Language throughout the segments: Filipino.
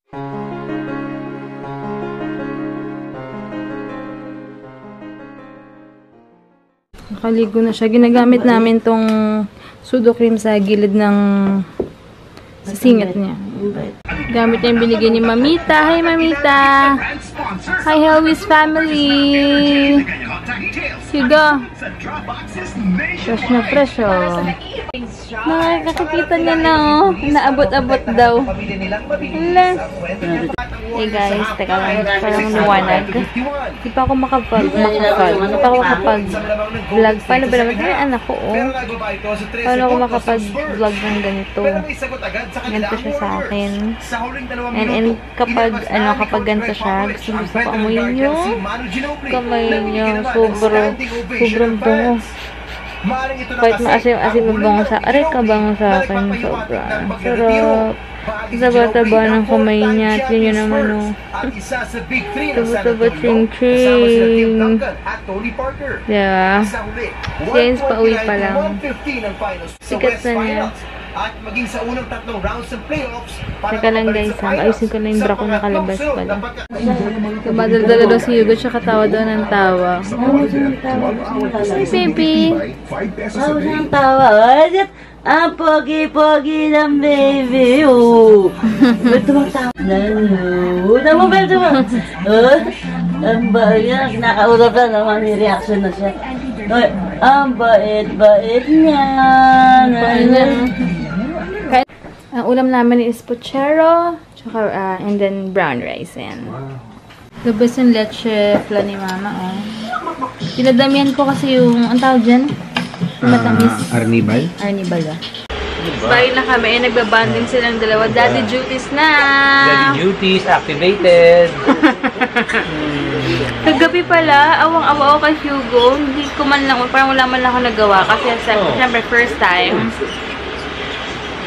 Nakaligo na siya. Ginagamit namin tong sudo cream sa gilid ng sisingit niya. Gamit niya yung binigay ni Mamita. Hi, Mamita! Hi, Helwis family! Hugo! Fresh na fresh, oh. Nakakakita niya na, oh. Naabot-abot daw. Hala. Hey guys, teka lang. Parang luwanag. Di pa ako makapag-vlog. Paano ba naman? Ay, anak ko, oh. Paano ako makapag-vlog ng ganito? Ganito siya sa akin. And kapag ganito siya, gusto ko amoyin yung kamay niya. Sobrang bango. Kahit maasim ang bango sa aray ka bango sa akin. Sobrang sarap. Taba-taba ng kamay niya. At yun naman, oh. Taba-taba ching-ching. Diba? Since pauwi pa lang. Sikat na niya. At maging sa unang tatlong rounds ng playoffs. Teka lang guys, ayusin ko na yung bra ko nakalabas pala. Tumadaldala daw si Hugo, siya katawa daw ng tawa. Hi baby! Tawa ng tawa. Ang pogi-pogi ng baby. Ba't tumatawa na yun? Tama ba ito ba? Ang bait. Nakaulap na naman. May reaction na siya. Ang bait-bait niya. Ang ulam namin is puchero, tsaka, and then brown rice. Ayan. The best yung leche flan ni Mama, oh. Pinadamihan ko kasi yung, ang tawag dyan? Matamis. Arnibal? Arnibal, ah. Bye na kami. Nagbabanding silang dalawa. Daddy duties na! Daddy duties activated! Kagabi pala, awang-awa ako kay Hugo. Hindi ko man lang, parang wala man lang ako nagawa. Kasi siyempre, first time.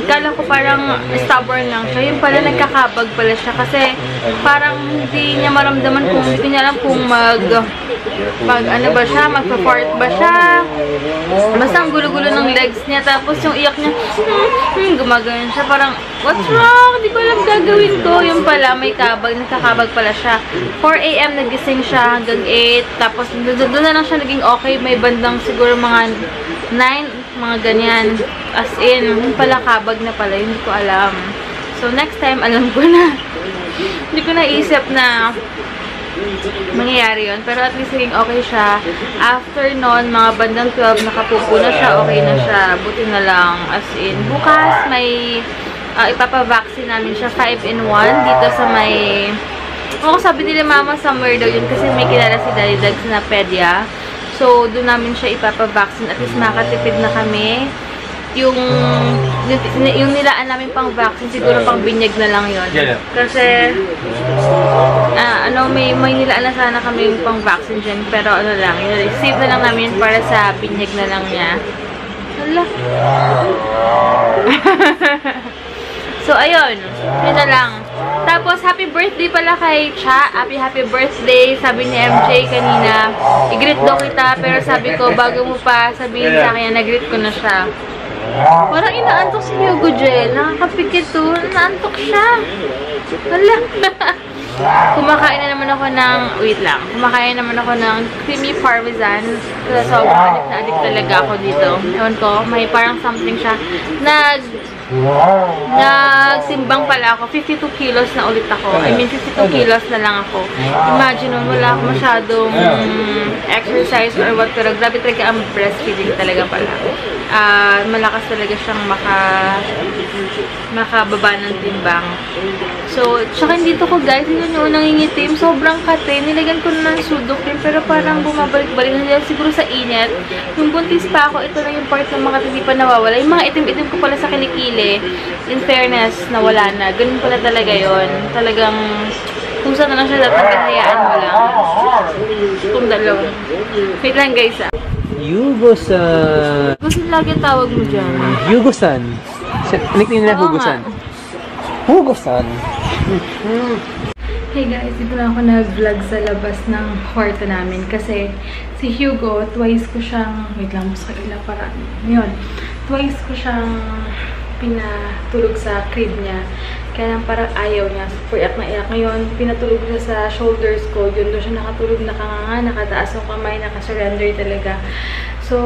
Kala ko parang stubborn lang siya. Yung pala, nagkakabag pala siya. Kasi parang hindi niya maramdaman kung, hindi niya alam kung ano ba siya, magpa-fart ba siya. Basta ang gulo-gulo ng legs niya. Tapos yung iyak niya, gumagano'n siya. Parang, what's wrong? Hindi ko alam gagawin ko. Yung pala, may kabag. Nagkakabag pala siya. 4 AM nagising siya hanggang 8. Tapos doon na lang siya naging okay. May bandang siguro mga 9, mga ganyan. As in, yung pala kabag na pala. Hindi ko alam. So, next time, alam ko na. Hindi ko naisip na mangyayari yun. Pero at least naging okay siya. After nun, mga bandang 12, nakapupo na siya. Okay na siya. Buti na lang. As in, bukas may ipapavaccine namin siya 5-in-1 dito sa may sabi nila Mama somewhere daw yun kasi may kilala si Daddy Dags na pedya. So, doon namin siya ipapavaccine. At least makatipid na kami. Yung nilaan namin pang vaccine, siguro pang binyag na lang yun. Kasi, may nilaan na sana kami yung pang vaccine dyan. Pero ano lang, save na lang namin para sa binyag na lang niya. Hala. So, ayun. Yun na lang. Tapos, happy birthday pala kay Cha. Happy birthday. Sabi ni MJ kanina, i-greet daw kita. Pero sabi ko, bago mo pa sabihin sa akin, nag-greet ko na siya. Parang inaantok si Hugo Jel. Nakakapikit to. Inaantok siya. Hala. Kumakain na naman ako ng, kumakain naman ako ng creamy parmesan. Kasi sobrang adik talaga ako dito. Ewan ko, may parang something siya. Nagsimbang pala ako. 52 kilos na ulit ako. I mean, 52 kilos na lang ako. Imagine nun, wala ako masyadong exercise or what. Pero grabe talaga ang breastfeeding talaga pala. Malakas talaga siyang makababa ng timbang. So, tsaka dito ko guys, yun yung nangingitim. Sobrang kate. Nilagyan ko na ng sudo cream. Pero parang bumabalik-balik na siguro sa init. Yung buntis pa ako, ito na yung part ng mga hindi pa nawawala. Yung mga itim-itim ko pala sa kilikili. In fairness, nawala na. Ganun pala talaga yon. Talagang, kung saan na lang siya datang, hayaan mo lang. Kung dalawa. Wait lang guys ah. Hugo-san. Kasi lagi tawag mo dyan. Hugo-san. Nickname nila Hugo-san. Hugo-san. Hey guys, dito na ako nag-vlog sa labas ng kwarto namin. Kasi si Hugo, twice ko siyang, wait lang, mas kaila para, yun. Twice ko siyang pinatulog sa crib niya. Kaya lang parang ayaw niya. Super iyak na iyak. Ngayon, pinatulog siya sa shoulders ko. Yun, doon siya nakatulog, nakanganga, nakataas ng kamay, nakasurrender talaga. So,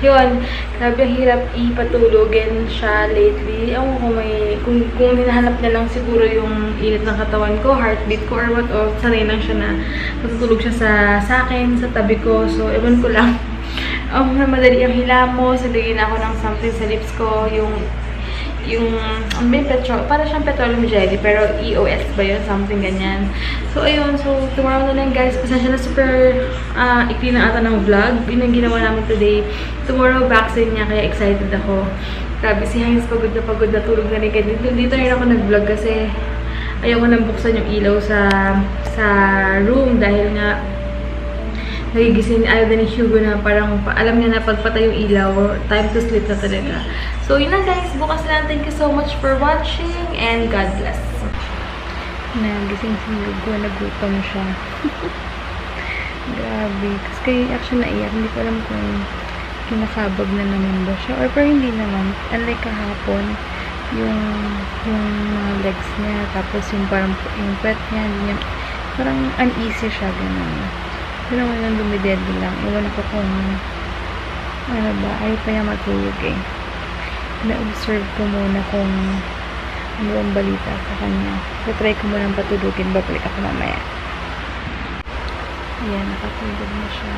yun. Grabe ang hirap ipatulogin siya lately. Ewan ko kung hinahanap niya lang siguro yung init ng katawan ko, heartbeat ko, or what, o sanay lang siya na matutulog siya sa akin, sa tabi ko. So, ewan ko lang. Madali ang hilamos. Nalagyan ako ng something sa lips ko. May petrol, para siyang petroleum jelly, pero EOS ba yun? Something ganyan. So, ayun. So, tomorrow na lang, guys. Pasensya na super ikli na ata ng vlog. Yun ang ginawa namin today. Tomorrow, vaccine niya, kaya excited ako. Grabe, si Hines pagod na tulog na rin. Dito rin ako nag-vlog kasi ayaw ko nang buksan yung ilaw sa room dahil nga nagigising, ayaw na ni Hugo na parang alam niya na pagpatay yung ilaw, time to sleep na talaga. So, yun lang guys. Bukas lang. Thank you so much for watching and God bless. Nagising si Hugo. Nagutom siya. Grabe. Kasi kayo actually naiyak. Hindi ko alam kung kinakabag na naman ba siya. Or pero hindi naman. Unlike kahapon, yung mga legs niya, tapos yung parang yung pet niya, parang uneasy siya, gano'n. Pero ngayon dumidedi lang. Iwan ko kung ano ba, ayaw pa niya matulog eh. Na-observe ko muna kung ano ang balita sa kanya. So, try ko muna patulugin. Babalik ako mamaya. Ayan, nakatulog na siya.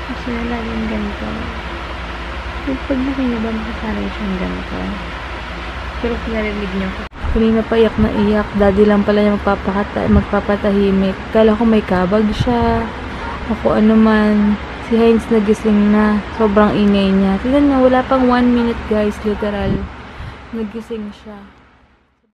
Kasi laging ganito. Pag nakinig ba makasaray siyang ganito? Pero kung narinig niyo ko. Kanina pa iyak na iyak. Daddy lang pala niya magpapatahimik. Kala ko may kabag siya. Ako ano man. Si Hines nagising na. Sobrang ingay niya. Tignan niyo, wala pang 1 minute guys. Literal. Nagising siya.